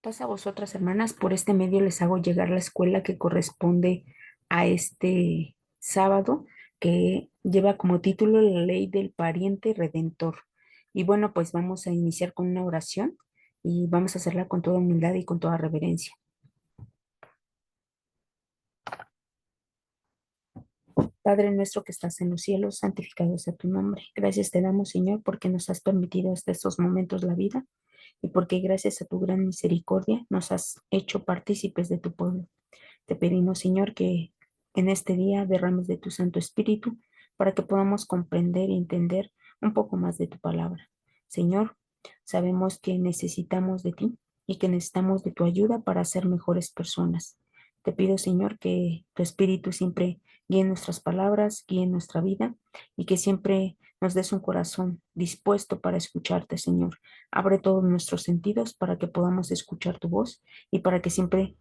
Paz a vosotras, hermanas. Por este medio les hago llegar la escuela que corresponde a este sábado, que lleva como título La Ley del Pariente Redentor. Y bueno, pues vamos a iniciar con una oración y vamos a hacerla con toda humildad y con toda reverencia. Padre nuestro que estás en los cielos, santificado sea tu nombre. Gracias te damos, Señor, porque nos has permitido hasta estos momentos la vida y porque gracias a tu gran misericordia nos has hecho partícipes de tu pueblo. Te pedimos, Señor, que en este día derrames de tu Santo Espíritu para que podamos comprender y entender un poco más de tu palabra. Señor, sabemos que necesitamos de ti y que necesitamos de tu ayuda para ser mejores personas. Te pido, Señor, que tu Espíritu siempre guíe nuestras palabras, guíe nuestra vida y que siempre nos des un corazón dispuesto para escucharte, Señor. Abre todos nuestros sentidos para que podamos escuchar tu voz y para que siempre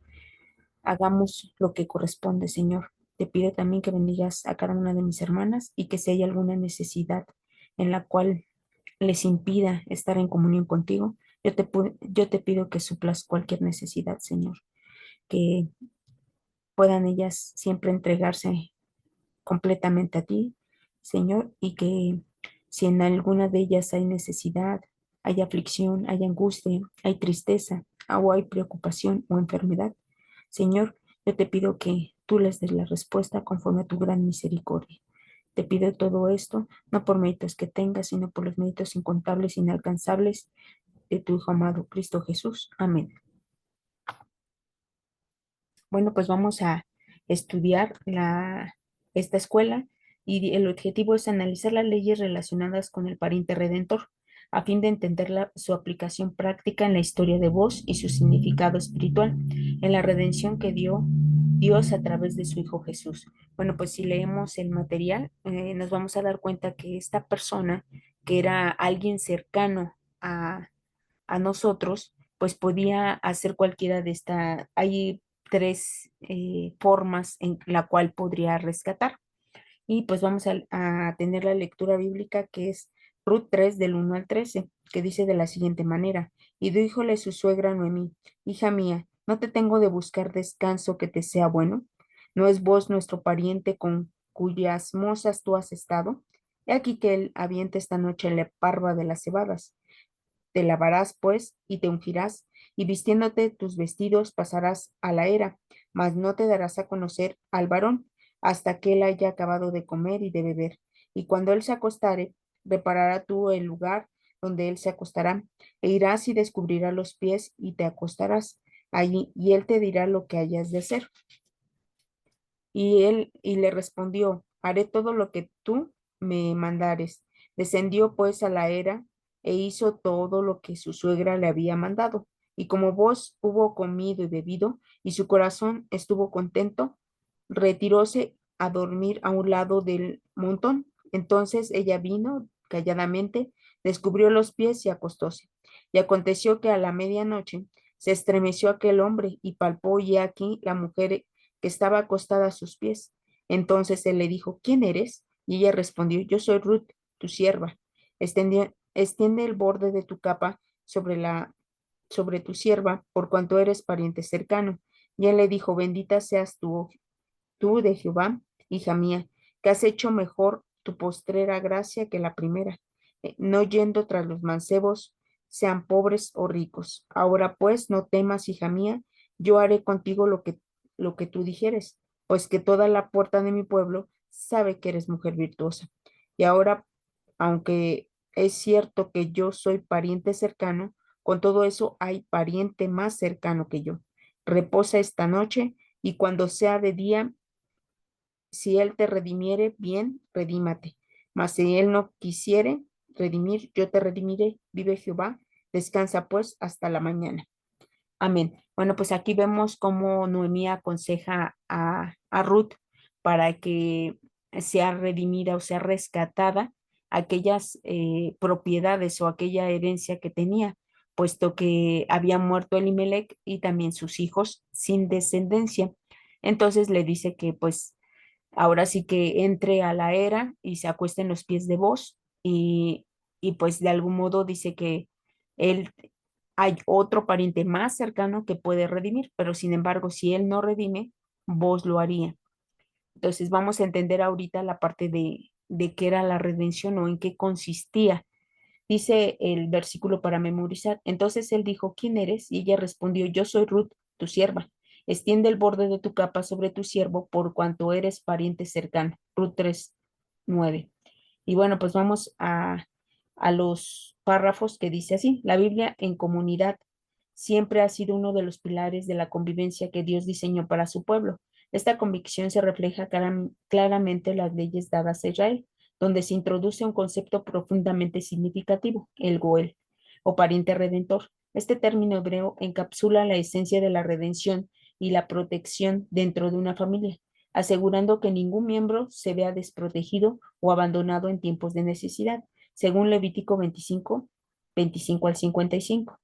hagamos lo que corresponde, Señor. Te pido también que bendigas a cada una de mis hermanas y que si hay alguna necesidad en la cual les impida estar en comunión contigo, yo te pido que suplas cualquier necesidad, Señor, que puedan ellas siempre entregarse completamente a ti, Señor, y que si en alguna de ellas hay necesidad, hay aflicción, hay angustia, hay tristeza, o hay preocupación o enfermedad, Señor, yo te pido que tú les des la respuesta conforme a tu gran misericordia. Te pido todo esto, no por méritos que tengas, sino por los méritos incontables, inalcanzables de tu Hijo amado, Cristo Jesús. Amén. Bueno, pues vamos a estudiar esta escuela y el objetivo es analizar las leyes relacionadas con el pariente redentor a fin de entender su aplicación práctica en la historia de voz y su significado espiritual en la redención que dio Dios a través de su Hijo Jesús. Bueno, pues si leemos el material, nos vamos a dar cuenta que esta persona, que era alguien cercano a a nosotros, pues podía hacer cualquiera de estas. Hay tres formas en la cual podría rescatar. Y pues vamos a tener la lectura bíblica que es Ruth 3 del 1 al 13 que dice de la siguiente manera, y díjole su suegra Noemí, hija mía, ¿no te tengo de buscar descanso que te sea bueno? ¿No es vos nuestro pariente con cuyas mozas tú has estado? He aquí que él avienta esta noche la parva de las cebadas. Te lavarás, pues, y te ungirás, y vistiéndote tus vestidos pasarás a la era, mas no te darás a conocer al varón hasta que él haya acabado de comer y de beber. Y cuando él se acostare, reparará tú el lugar donde él se acostará, e irás y descubrirás los pies y te acostarás allí, y él te dirá lo que hayas de hacer. Y le respondió, haré todo lo que tú me mandares. Descendió pues a la era e hizo todo lo que su suegra le había mandado. Y como vos hubo comido y bebido, y su corazón estuvo contento, retiróse a dormir a un lado del montón. Entonces ella vino calladamente, descubrió los pies y acostóse. Y aconteció que a la medianoche se estremeció aquel hombre y palpó, y aquí la mujer que estaba acostada a sus pies. Entonces él le dijo, ¿quién eres? Y ella respondió, yo soy Ruth, tu sierva. Extiende el borde de tu capa sobre tu sierva, por cuanto eres pariente cercano. Y él le dijo, bendita seas tú de Jehová, hija mía, que has hecho mejor tu postrera gracia que la primera, no yendo tras los mancebos, sean pobres o ricos. Ahora pues, no temas, hija mía, yo haré contigo lo que tú dijeres, pues que toda la puerta de mi pueblo sabe que eres mujer virtuosa. Y ahora, aunque es cierto que yo soy pariente cercano, con todo eso hay pariente más cercano que yo. Reposa esta noche y cuando sea de día, si él te redimiere, bien, redímate. Mas si él no quisiere redimir, yo te redimiré. Vive Jehová. Descansa pues hasta la mañana. Amén. Bueno, pues aquí vemos cómo Noemí aconseja a Ruth para que sea redimida o sea rescatada aquellas propiedades o aquella herencia que tenía, puesto que había muerto Elimelech y también sus hijos sin descendencia. Entonces le dice que pues ahora sí que entre a la era y se acueste en los pies de vos y pues de algún modo dice que él hay otro pariente más cercano que puede redimir, pero sin embargo, si él no redime, vos lo haría. Entonces vamos a entender ahorita la parte de qué era la redención o en qué consistía. Dice el versículo para memorizar. Entonces él dijo, ¿quién eres? Y ella respondió, yo soy Ruth, tu sierva. Extiende el borde de tu capa sobre tu siervo por cuanto eres pariente cercano. Ruth 3:9. Y bueno, pues vamos a los párrafos que dice así. La Biblia en comunidad siempre ha sido uno de los pilares de la convivencia que Dios diseñó para su pueblo. Esta convicción se refleja claramente en las leyes dadas a Israel, donde se introduce un concepto profundamente significativo, el Goel, o pariente redentor. Este término hebreo encapsula la esencia de la redención y la protección dentro de una familia, asegurando que ningún miembro se vea desprotegido o abandonado en tiempos de necesidad, según Levítico 25, 25 al 55.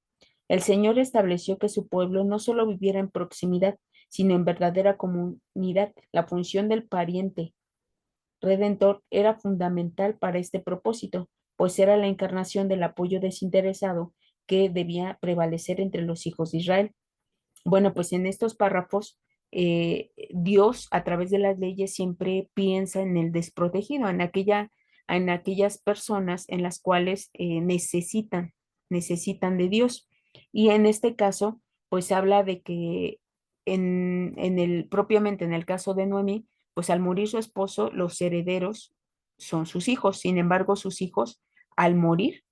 El Señor estableció que su pueblo no solo viviera en proximidad, sino en verdadera comunidad. La función del pariente redentor era fundamental para este propósito, pues era la encarnación del apoyo desinteresado que debía prevalecer entre los hijos de Israel. Bueno, pues en estos párrafos, Dios a través de las leyes siempre piensa en el desprotegido, en aquellas personas en las cuales necesitan de Dios. Y en este caso, pues habla de que propiamente en el caso de Noemí, pues al morir su esposo, los herederos son sus hijos. Sin embargo, sus hijos, al morir,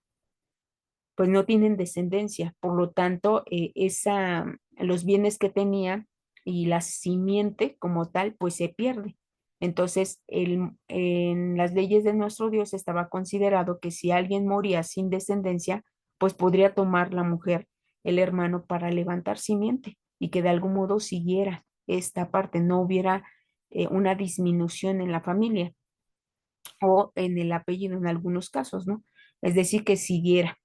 pues no tienen descendencia. Por lo tanto, los bienes que tenía y la simiente como tal, pues se pierde. Entonces, en las leyes de nuestro Dios estaba considerado que si alguien moría sin descendencia, pues podría tomar la mujer, el hermano, para levantar simiente y que de algún modo siguiera esta parte, no hubiera una disminución en la familia o en el apellido en algunos casos, ¿no? Es decir, que siguiera.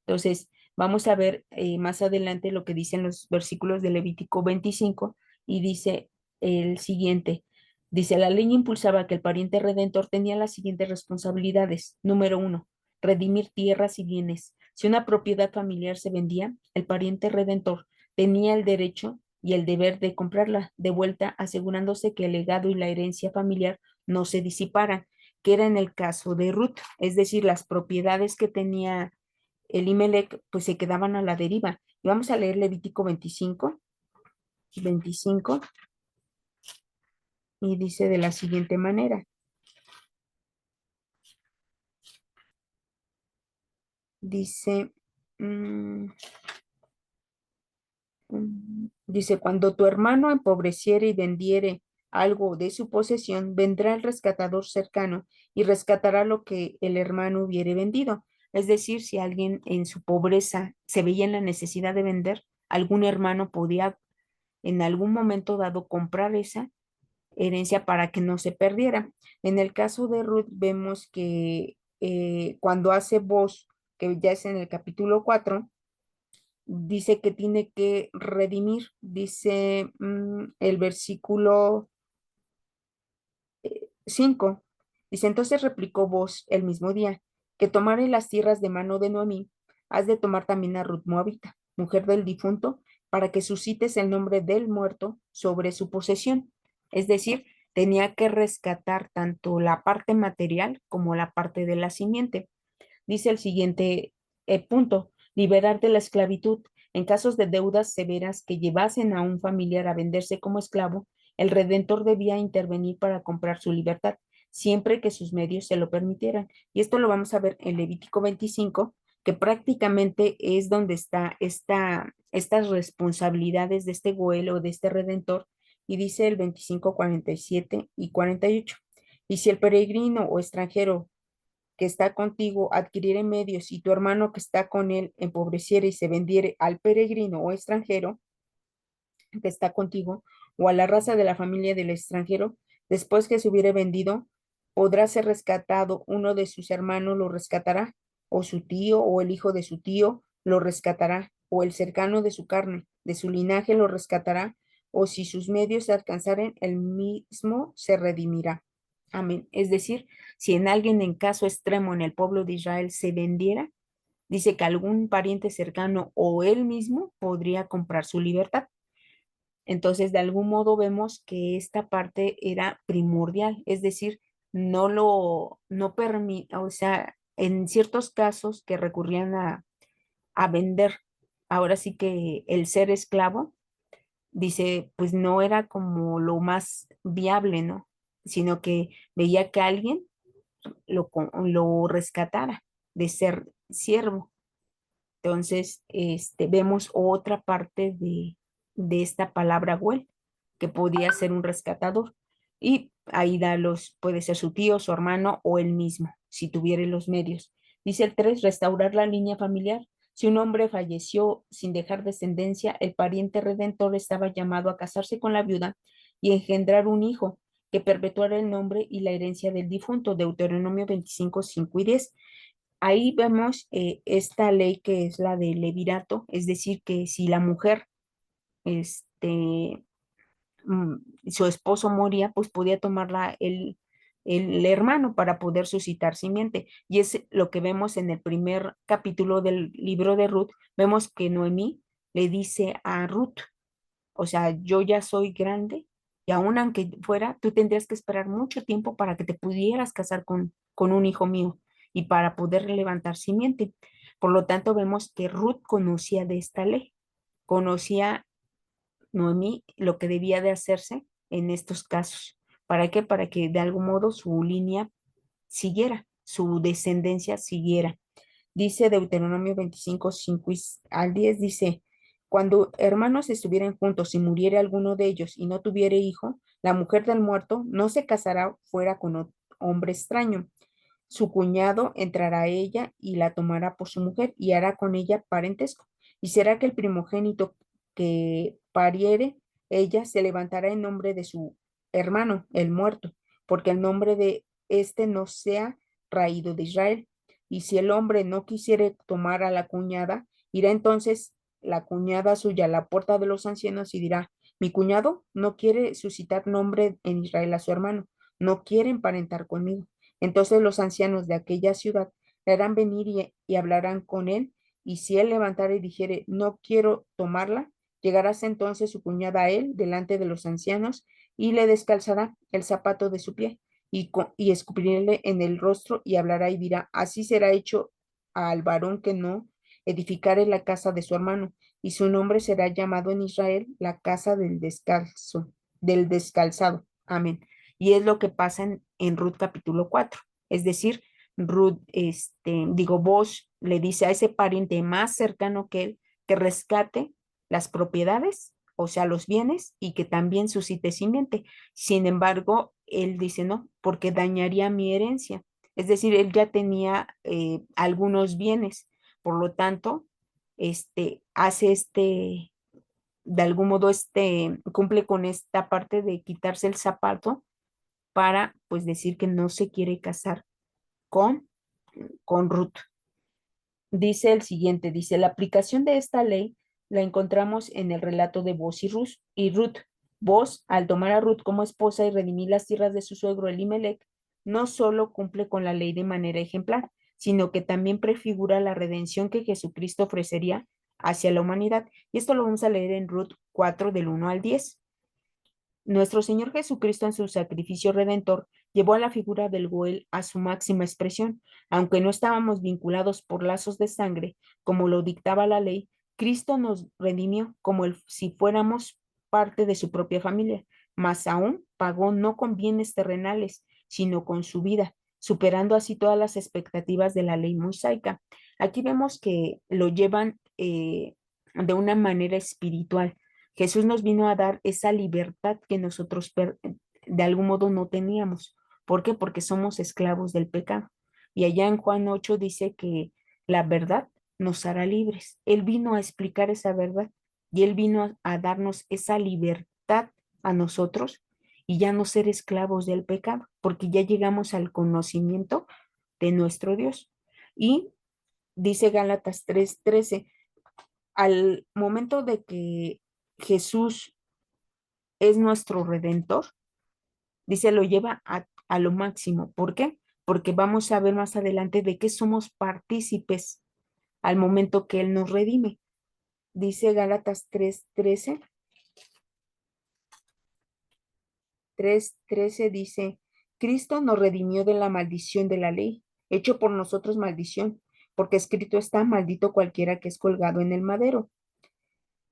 Entonces, vamos a ver más adelante lo que dicen los versículos de Levítico 25 y dice el siguiente. Dice, la ley impulsaba que el pariente redentor tenía las siguientes responsabilidades. Número uno, redimir tierras y bienes. Si una propiedad familiar se vendía, el pariente redentor tenía el derecho y el deber de comprarla de vuelta, asegurándose que el legado y la herencia familiar no se disiparan, que era en el caso de Ruth, es decir, las propiedades que tenía Elimelec, pues se quedaban a la deriva. Y vamos a leer Levítico 25 y dice de la siguiente manera. Dice, mm, dice, cuando tu hermano empobreciere y vendiere algo de su posesión, vendrá el rescatador cercano y rescatará lo que el hermano hubiere vendido. Es decir, si alguien en su pobreza se veía en la necesidad de vender, algún hermano podía en algún momento dado comprar esa herencia para que no se perdiera. En el caso de Ruth vemos que cuando hace voz, que ya es en el capítulo 4, dice que tiene que redimir, dice el versículo 5. Dice, entonces replicó vos el mismo día, que tomare las tierras de mano de Noemí, has de tomar también a Ruth Moabita, mujer del difunto, para que suscites el nombre del muerto sobre su posesión. Es decir, tenía que rescatar tanto la parte material como la parte de la simiente. Dice el siguiente punto, liberar de la esclavitud. En casos de deudas severas que llevasen a un familiar a venderse como esclavo, el redentor debía intervenir para comprar su libertad, siempre que sus medios se lo permitieran. Y esto lo vamos a ver en Levítico 25, que prácticamente es donde está estas responsabilidades de este goel o de este redentor, y dice el 25, 47 y 48. Y si el peregrino o extranjero que está contigo adquiriere medios y tu hermano que está con él empobreciere y se vendiere al peregrino o extranjero que está contigo o a la raza de la familia del extranjero, después que se hubiere vendido, podrá ser rescatado, uno de sus hermanos lo rescatará, o su tío o el hijo de su tío lo rescatará, o el cercano de su carne, de su linaje lo rescatará, o si sus medios se alcanzaren, el mismo se redimirá. Amén. Es decir, si en alguien en caso extremo en el pueblo de Israel se vendiera, Dice que algún pariente cercano o él mismo podría comprar su libertad. Entonces, de algún modo vemos que esta parte era primordial, es decir, no permite, o sea, en ciertos casos que recurrían a vender, ahora sí que el ser esclavo, dice, pues no era como lo más viable, ¿no? Sino que veía que alguien lo rescatara de ser siervo. Entonces, vemos otra parte de esta palabra Goel, que podía ser un rescatador. Y ahí puede ser su tío, su hermano o él mismo, si tuviera los medios. Dice el 3, restaurar la línea familiar. Si un hombre falleció sin dejar descendencia, el pariente redentor estaba llamado a casarse con la viuda y engendrar un hijo que perpetuara el nombre y la herencia del difunto. Deuteronomio 25, 5 y 10. Ahí vemos esta ley que es la del levirato, es decir, que si la mujer, este, mm, su esposo moría, pues podía tomarla el hermano para poder suscitar simiente. Y es lo que vemos en el primer capítulo del libro de Ruth. Vemos que Noemí le dice a Ruth, o sea, yo ya soy grande y aún aunque fuera, tú tendrías que esperar mucho tiempo para que te pudieras casar con un hijo mío y para poder levantar simiente. Por lo tanto, vemos que Ruth conocía de esta ley, conocía Noemí lo que debía de hacerse en estos casos. ¿Para qué? Para que de algún modo su línea siguiera, su descendencia siguiera. Dice Deuteronomio 25, 5 al 10, dice, cuando hermanos estuvieran juntos y muriere alguno de ellos y no tuviere hijo, la mujer del muerto no se casará fuera con hombre extraño. Su cuñado entrará a ella y la tomará por su mujer y hará con ella parentesco. Y será que el primogénito que pariere, ella se levantará en nombre de su hermano, el muerto, porque el nombre de éste no sea raído de Israel. Y si el hombre no quisiere tomar a la cuñada, irá entonces la cuñada suya a la puerta de los ancianos y dirá, mi cuñado no quiere suscitar nombre en Israel a su hermano, no quiere emparentar conmigo. Entonces los ancianos de aquella ciudad le harán venir y hablarán con él, y si él levantara y dijere, no quiero tomarla, llegarás entonces su cuñada a él delante de los ancianos y le descalzará el zapato de su pie y escupirle en el rostro y hablará y dirá, así será hecho al varón que no edificare la casa de su hermano, y su nombre será llamado en Israel la casa del descalzado. Amén. Y es lo que pasa en Ruth capítulo 4. Es decir, Ruth, Boaz le dice a ese pariente más cercano que él que rescate las propiedades, o sea, los bienes, y que también suscite simiente. Sin embargo, él dice no, porque dañaría mi herencia. Es decir, él ya tenía algunos bienes, por lo tanto, hace de algún modo, cumple con esta parte de quitarse el zapato para, pues, decir que no se quiere casar con, con Ruth. Dice el siguiente, dice, la aplicación de esta ley la encontramos en el relato de Boaz y Ruth. Boaz, al tomar a Ruth como esposa y redimir las tierras de su suegro Elimelech, no solo cumple con la ley de manera ejemplar, sino que también prefigura la redención que Jesucristo ofrecería hacia la humanidad. Y esto lo vamos a leer en Ruth 4 del 1 al 10. Nuestro Señor Jesucristo en su sacrificio redentor llevó a la figura del Goel a su máxima expresión. Aunque no estábamos vinculados por lazos de sangre, como lo dictaba la ley, Cristo nos redimió como si fuéramos parte de su propia familia, mas aún pagó no con bienes terrenales, sino con su vida, superando así todas las expectativas de la ley mosaica. Aquí vemos que lo llevan de una manera espiritual. Jesús nos vino a dar esa libertad que nosotros de algún modo no teníamos. ¿Por qué? Porque somos esclavos del pecado. Y allá en Juan 8 dice que la verdad nos hará libres. Él vino a explicar esa verdad y él vino a darnos esa libertad a nosotros y ya no ser esclavos del pecado, porque ya llegamos al conocimiento de nuestro Dios. Y dice Gálatas 3:13, al momento de que Jesús es nuestro redentor, dice, lo lleva a lo máximo. ¿Por qué? Porque vamos a ver más adelante de qué somos partícipes al momento que Él nos redime. Dice Gálatas 3:13 dice, Cristo nos redimió de la maldición de la ley, hecho por nosotros maldición, porque escrito está, maldito cualquiera que es colgado en el madero,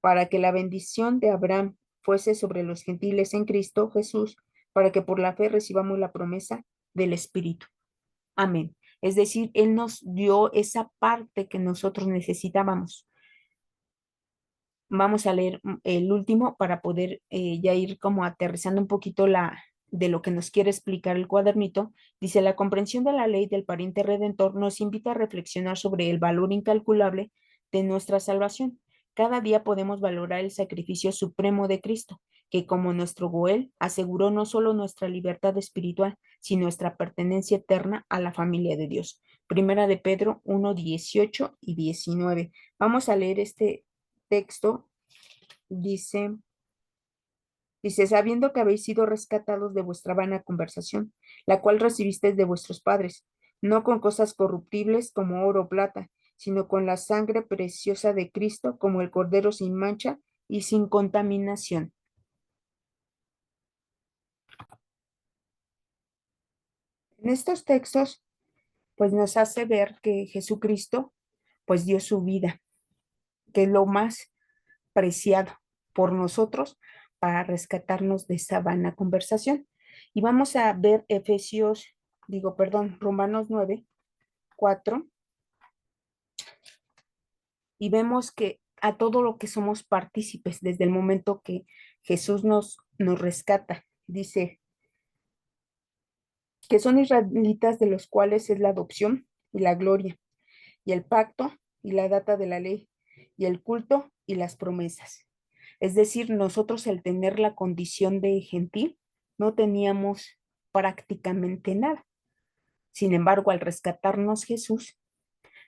para que la bendición de Abraham fuese sobre los gentiles en Cristo Jesús, para que por la fe recibamos la promesa del Espíritu. Amén. Es decir, Él nos dio esa parte que nosotros necesitábamos. Vamos a leer el último para poder ya ir como aterrizando un poquito de lo que nos quiere explicar el cuadernito. Dice, la comprensión de la ley del pariente redentor nos invita a reflexionar sobre el valor incalculable de nuestra salvación. Cada día podemos valorar el sacrificio supremo de Cristo, que como nuestro Goel aseguró no solo nuestra libertad espiritual, sino nuestra pertenencia eterna a la familia de Dios. Primera de Pedro 1:18 y 19. Vamos a leer este texto. Dice, sabiendo que habéis sido rescatados de vuestra vana conversación, la cual recibisteis de vuestros padres, no con cosas corruptibles como oro o plata, sino con la sangre preciosa de Cristo, como el cordero sin mancha y sin contaminación. En estos textos, pues nos hace ver que Jesucristo, pues dio su vida, que es lo más preciado por nosotros para rescatarnos de esa vana conversación. Y vamos a ver Romanos 9:4, y vemos que a todo lo que somos partícipes desde el momento que Jesús nos rescata. Dice que son israelitas de los cuales es la adopción y la gloria, y el pacto y la data de la ley, y el culto y las promesas. Es decir, nosotros al tener la condición de gentil, no teníamos prácticamente nada. Sin embargo, al rescatarnos Jesús,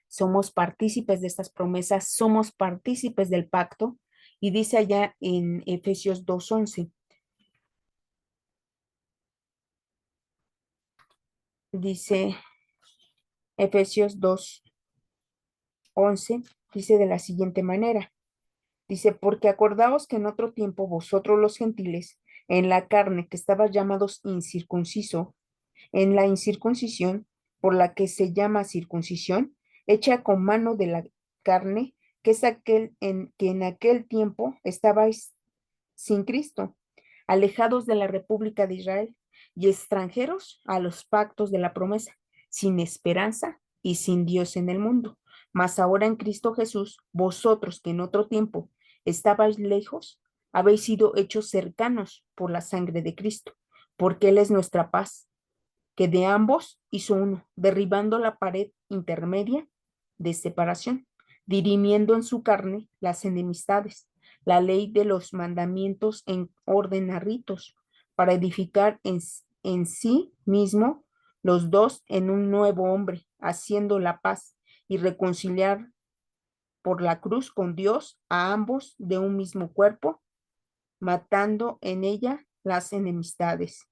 somos partícipes de estas promesas, somos partícipes del pacto, y dice allá en Efesios 2:11, dice Efesios 2:11, dice de la siguiente manera, dice, porque acordaos que en otro tiempo vosotros los gentiles, en la carne que estabas llamados incircunciso, en la incircuncisión, por la que se llama circuncisión, hecha con mano de la carne, que es aquel en que en aquel tiempo estabais sin Cristo, alejados de la República de Israel y extranjeros a los pactos de la promesa, sin esperanza y sin Dios en el mundo. Mas ahora en Cristo Jesús, vosotros que en otro tiempo estabais lejos, habéis sido hechos cercanos por la sangre de Cristo, porque Él es nuestra paz, que de ambos hizo uno, derribando la pared intermedia de separación, dirimiendo en su carne las enemistades, la ley de los mandamientos en orden a ritos, para edificar en sí mismo los dos en un nuevo hombre, haciendo la paz y reconciliar por la cruz con Dios a ambos de un mismo cuerpo, matando en ella las enemistades.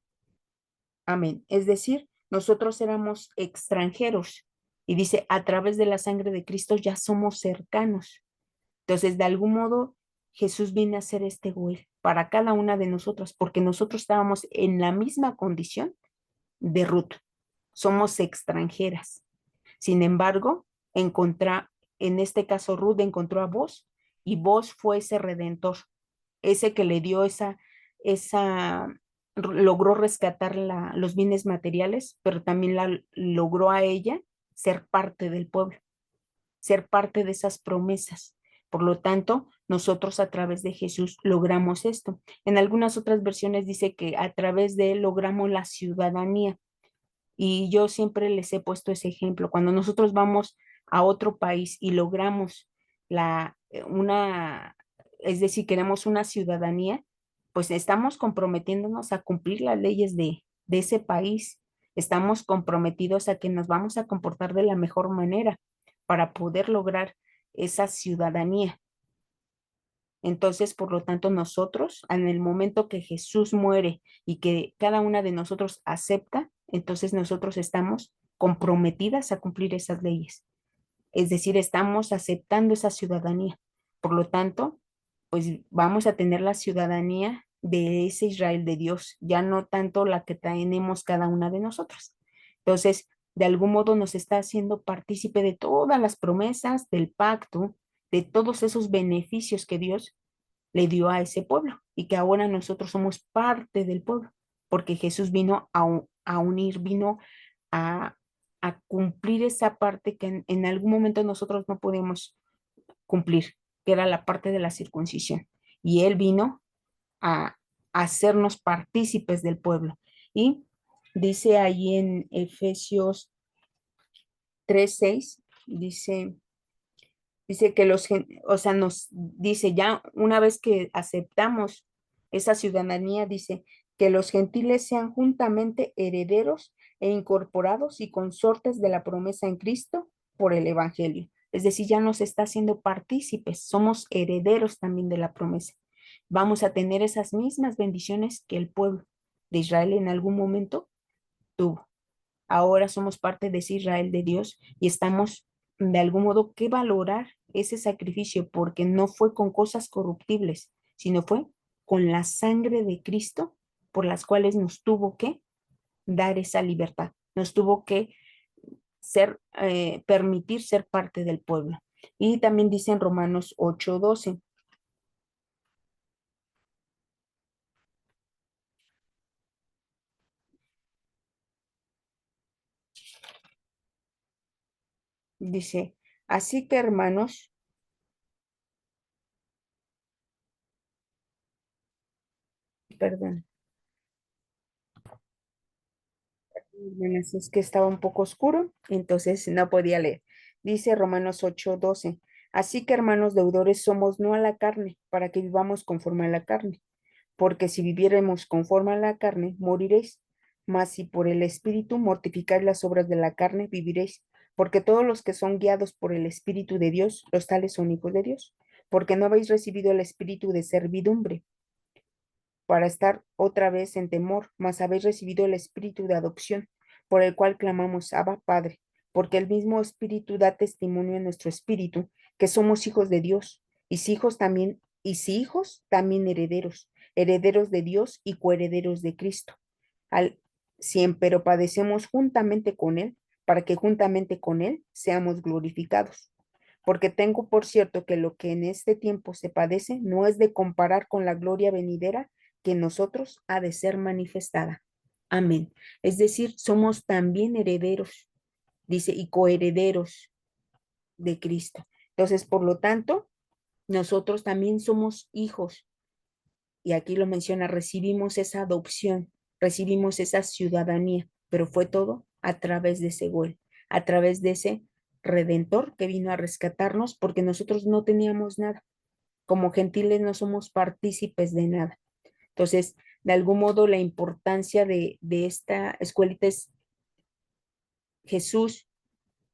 Amén. Es decir, nosotros éramos extranjeros y dice, a través de la sangre de Cristo ya somos cercanos. Entonces, de algún modo, Jesús viene a ser este güey para cada una de nosotros, porque nosotros estábamos en la misma condición de Ruth. Somos extranjeras. Sin embargo, en este caso, Ruth encontró a vos, y vos fue ese redentor, ese que le dio logró rescatar los bienes materiales, pero también logró a ella ser parte del pueblo, ser parte de esas promesas. Por lo tanto, nosotros a través de Jesús logramos esto. En algunas otras versiones dice que a través de él logramos la ciudadanía. Y yo siempre les he puesto ese ejemplo. Cuando nosotros vamos a otro país y logramos es decir, queremos una ciudadanía, pues estamos comprometiéndonos a cumplir las leyes de ese país. Estamos comprometidos a que nos vamos a comportar de la mejor manera para poder lograr esa ciudadanía. Entonces, por lo tanto, nosotros, en el momento que Jesús muere y que cada una de nosotros acepta, entonces nosotros estamos comprometidas a cumplir esas leyes. Es decir, estamos aceptando esa ciudadanía. Por lo tanto, pues vamos a tener la ciudadanía de ese Israel de Dios, ya no tanto la que tenemos cada una de nosotros. Entonces, de algún modo nos está haciendo partícipe de todas las promesas del pacto, de todos esos beneficios que Dios le dio a ese pueblo y que ahora nosotros somos parte del pueblo, porque Jesús vino a unir, vino a, a cumplir esa parte que en algún momento nosotros no podemos cumplir, que era la parte de la circuncisión. Y Él vino a hacernos partícipes del pueblo. Y dice ahí en Efesios 3:6, dice que o sea, nos dice ya una vez que aceptamos esa ciudadanía, dice que los gentiles sean juntamente herederos e incorporados y consortes de la promesa en Cristo por el Evangelio. Es decir, ya nos está haciendo partícipes, somos herederos también de la promesa. Vamos a tener esas mismas bendiciones que el pueblo de Israel en algún momento tuvo. Ahora somos parte de ese Israel de Dios y estamos de algún modo que valorar ese sacrificio porque no fue con cosas corruptibles, sino fue con la sangre de Cristo por las cuales nos tuvo que dar esa libertad, nos tuvo que permitir ser parte del pueblo. Y también dice en Romanos 8:12, dice, así que hermanos, perdón, bueno, es que estaba un poco oscuro, entonces no podía leer. Dice Romanos 8:12. Así que, hermanos deudores, somos no a la carne, para que vivamos conforme a la carne. Porque si viviéramos conforme a la carne, moriréis. Mas si por el Espíritu mortificáis las obras de la carne, viviréis. Porque todos los que son guiados por el Espíritu de Dios, los tales son hijos de Dios. Porque no habéis recibido el espíritu de servidumbre para estar otra vez en temor, mas habéis recibido el espíritu de adopción, por el cual clamamos, Abba, Padre, porque el mismo espíritu da testimonio en nuestro espíritu que somos hijos de Dios, y si hijos también, y si hijos, también herederos, herederos de Dios y coherederos de Cristo. Al pero padecemos juntamente con Él, para que juntamente con Él seamos glorificados. Porque tengo por cierto que lo que en este tiempo se padece no es de comparar con la gloria venidera que en nosotros ha de ser manifestada. Amén. Es decir, somos también herederos, dice, y coherederos de Cristo. Entonces, por lo tanto, nosotros también somos hijos, y aquí lo menciona, recibimos esa adopción, recibimos esa ciudadanía, pero fue todo a través de ese gol, a través de ese redentor que vino a rescatarnos porque nosotros no teníamos nada. Como gentiles no somos partícipes de nada. Entonces, de algún modo, la importancia de esta escuelita es Jesús,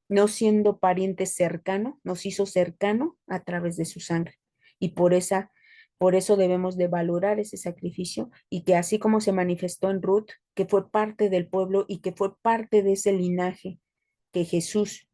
no siendo pariente cercano, nos hizo cercano a través de su sangre. Y por eso debemos de valorar ese sacrificio y que así como se manifestó en Ruth, que fue parte del pueblo y que fue parte de ese linaje que Jesús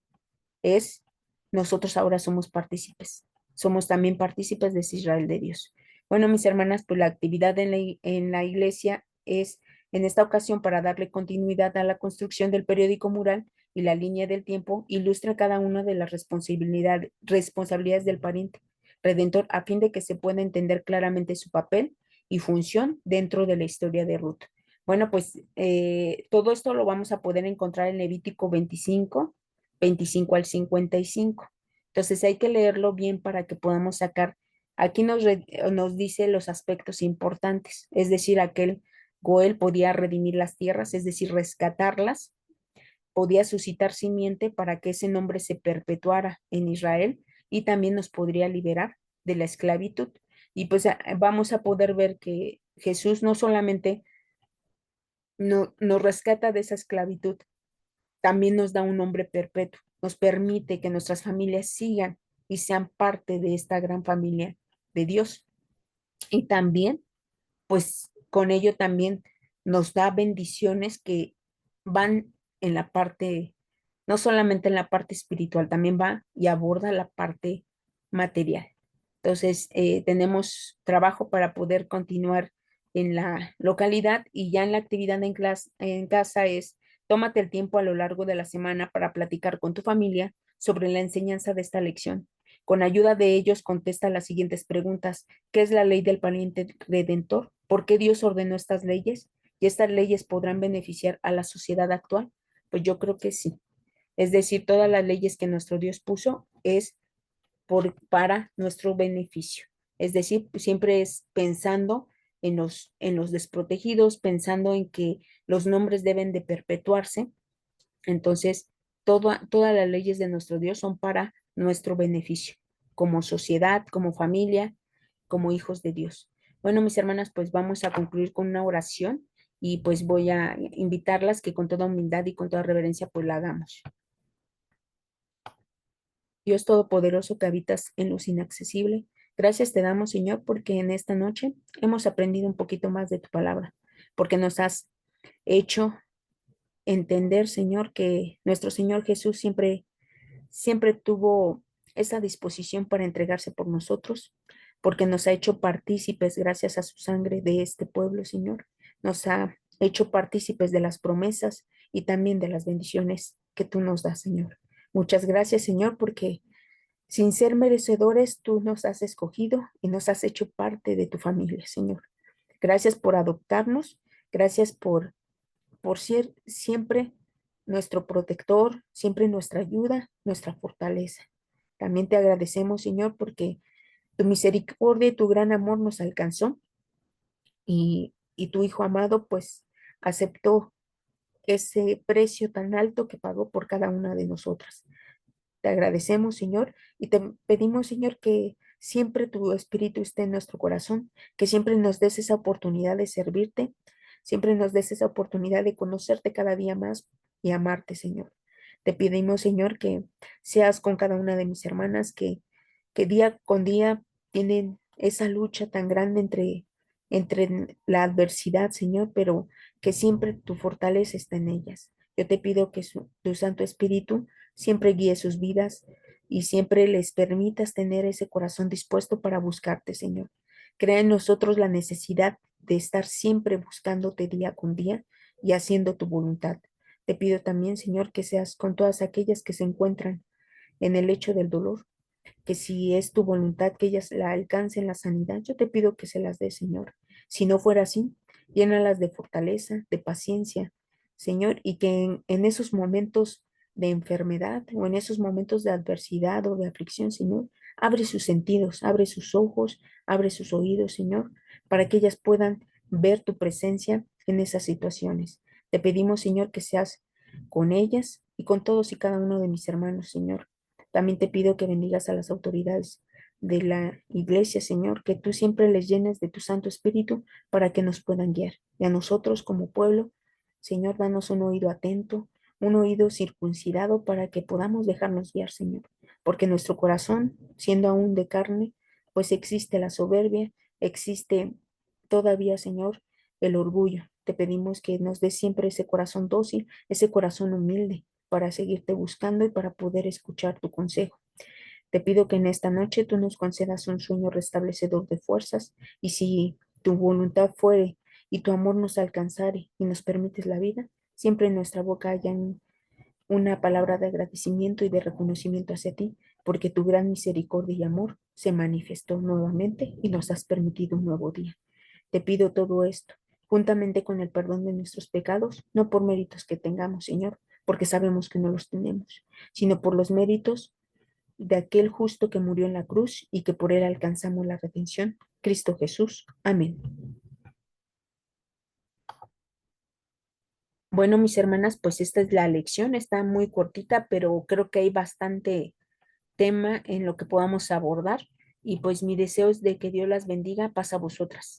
es, nosotros ahora somos partícipes. Somos también partícipes de ese Israel de Dios. Bueno, mis hermanas, pues la actividad en la iglesia es en esta ocasión para darle continuidad a la construcción del periódico mural y la línea del tiempo ilustra cada una de las responsabilidades del pariente redentor a fin de que se pueda entender claramente su papel y función dentro de la historia de Ruth. Bueno, pues todo esto lo vamos a poder encontrar en Levítico 25 al 55. Entonces hay que leerlo bien para que podamos sacar, aquí nos dice los aspectos importantes, es decir, aquel Goel podía redimir las tierras, es decir, rescatarlas, podía suscitar simiente para que ese nombre se perpetuara en Israel y también nos podría liberar de la esclavitud. Y pues vamos a poder ver que Jesús no solamente nos rescata de esa esclavitud, también nos da un nombre perpetuo, nos permite que nuestras familias sigan y sean parte de esta gran familia de Dios. Y también, pues con ello también nos da bendiciones que van en la parte no solamente en la parte espiritual, también va y aborda la parte material. Entonces, tenemos trabajo para poder continuar en la localidad y ya en la actividad en casa es, tómate el tiempo a lo largo de la semana para platicar con tu familia sobre la enseñanza de esta lección. Con ayuda de ellos, contesta las siguientes preguntas. ¿Qué es la ley del pariente redentor? ¿Por qué Dios ordenó estas leyes? ¿Y estas leyes podrán beneficiar a la sociedad actual? Pues yo creo que sí. Es decir, todas las leyes que nuestro Dios puso es para nuestro beneficio. Es decir, siempre es pensando en los desprotegidos, pensando en que los nombres deben de perpetuarse. Entonces, todas las leyes de nuestro Dios son para nuestro beneficio, como sociedad, como familia, como hijos de Dios. Bueno, mis hermanas, pues vamos a concluir con una oración y pues voy a invitarlas que con toda humildad y con toda reverencia pues la hagamos. Dios Todopoderoso que habitas en luz inaccesible, gracias te damos, Señor, porque en esta noche hemos aprendido un poquito más de tu palabra, porque nos has hecho entender, Señor, que nuestro Señor Jesús siempre tuvo esa disposición para entregarse por nosotros, porque nos ha hecho partícipes gracias a su sangre de este pueblo, Señor. Nos ha hecho partícipes de las promesas y también de las bendiciones que tú nos das, Señor. Muchas gracias, Señor, porque sin ser merecedores, tú nos has escogido y nos has hecho parte de tu familia, Señor. Gracias por adoptarnos, gracias por ser siempre nuestro protector, siempre nuestra ayuda, nuestra fortaleza. También te agradecemos, Señor, porque tu misericordia y tu gran amor nos alcanzó y tu Hijo amado, pues, aceptó ese precio tan alto que pagó por cada una de nosotras. Te agradecemos, Señor, y te pedimos, Señor, que siempre tu espíritu esté en nuestro corazón, que siempre nos des esa oportunidad de servirte, siempre nos des esa oportunidad de conocerte cada día más y amarte, Señor. Te pedimos, Señor, que seas con cada una de mis hermanas que día con día tienen esa lucha tan grande entre la adversidad, Señor, pero que siempre tu fortaleza está en ellas. Yo te pido que tu Santo Espíritu siempre guíe sus vidas y siempre les permitas tener ese corazón dispuesto para buscarte, Señor. Crea en nosotros la necesidad de estar siempre buscándote día con día y haciendo tu voluntad. Te pido también, Señor, que seas con todas aquellas que se encuentran en el lecho del dolor, que si es tu voluntad que ellas la alcancen la sanidad, yo te pido que se las dé, Señor. Si no fuera así, llénalas de fortaleza, de paciencia, Señor, y que en esos momentos de enfermedad o en esos momentos de adversidad o de aflicción, Señor, abre sus sentidos, abre sus ojos, abre sus oídos, Señor, para que ellas puedan ver tu presencia en esas situaciones. Te pedimos, Señor, que seas con ellas y con todos y cada uno de mis hermanos, Señor. También te pido que bendigas a las autoridades de la iglesia, Señor, que tú siempre les llenes de tu Santo Espíritu para que nos puedan guiar. Y a nosotros como pueblo, Señor, danos un oído atento, un oído circuncidado para que podamos dejarnos guiar, Señor. Porque nuestro corazón, siendo aún de carne, pues existe la soberbia, existe todavía, Señor, el orgullo. Te pedimos que nos des siempre ese corazón dócil, ese corazón humilde para seguirte buscando y para poder escuchar tu consejo. Te pido que en esta noche tú nos concedas un sueño restablecedor de fuerzas y si tu voluntad fuere y tu amor nos alcanzare y nos permites la vida, siempre en nuestra boca haya una palabra de agradecimiento y de reconocimiento hacia ti, porque tu gran misericordia y amor se manifestó nuevamente y nos has permitido un nuevo día. Te pido todo esto, juntamente con el perdón de nuestros pecados, no por méritos que tengamos, Señor, porque sabemos que no los tenemos, sino por los méritos de aquel justo que murió en la cruz y que por él alcanzamos la redención, Cristo Jesús. Amén. Bueno, mis hermanas, pues esta es la lección, está muy cortita, pero creo que hay bastante tema en lo que podamos abordar y pues mi deseo es de que Dios las bendiga, pasa a vosotras.